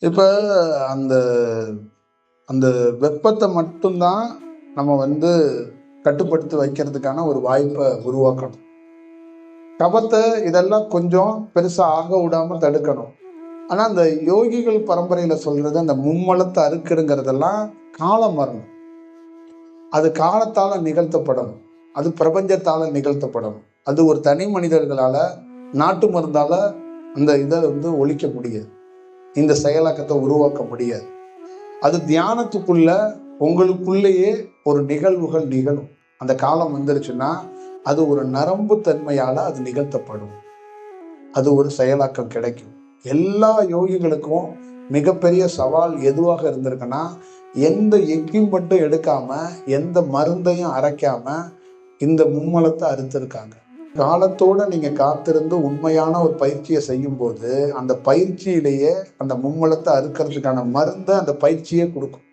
இப்போ அந்த அந்த வெப்பத்தை மட்டும்தான் நம்ம கட்டுப்படுத்தி வைக்கிறதுக்கான ஒரு வாய்ப்பை உருவாக்கணும். கபத்தை இதெல்லாம் கொஞ்சம் பெருசா ஆக விடாம தடுக்கணும். ஆனா அந்த யோகிகள் பரம்பரையில சொல்றது அந்த மும்மலத்தை அறுக்குறங்கிறதெல்லாம் காலம் வரணும். அது காலத்தால நிகழ்த்தப்படணும். அது பிரபஞ்சத்தால நிகழ்த்தப்படணும். அது ஒரு தனி மனிதர்களால நாட்டு மருந்தால அந்த இதை ஒழிக்க முடியாது. இந்த செயலாக்கத்தை உருவாக்க முடியாது. அது தியானத்துக்குள்ள உங்களுக்குள்ளேயே ஒரு நிகழ்வுகள் நிகழும். அந்த காலம் வந்துருச்சுன்னா அது ஒரு நரம்பு தன்மையால அது நிகழ்த்தப்படும். அது ஒரு செயலாக்கம் கிடைக்கும். எல்லா யோகிகளுக்கும் மிகப்பெரிய சவால் எதுவாக இருந்திருக்குன்னா, எந்த எக்யூப்மெண்ட்டும் எடுக்காம எந்த மருந்தையும் அரைக்காம இந்த மும்மலத்தை அறுத்திருக்காங்க. காலத்தோட நீங்க காத்திருந்து உண்மையான ஒரு பயிற்சியை செய்யும் போது அந்த பயிற்சியிலேயே அந்த மும்மலத்தை அறுக்கிறதுக்கான மருந்தை அந்த பயிற்சியே கொடுக்கும்.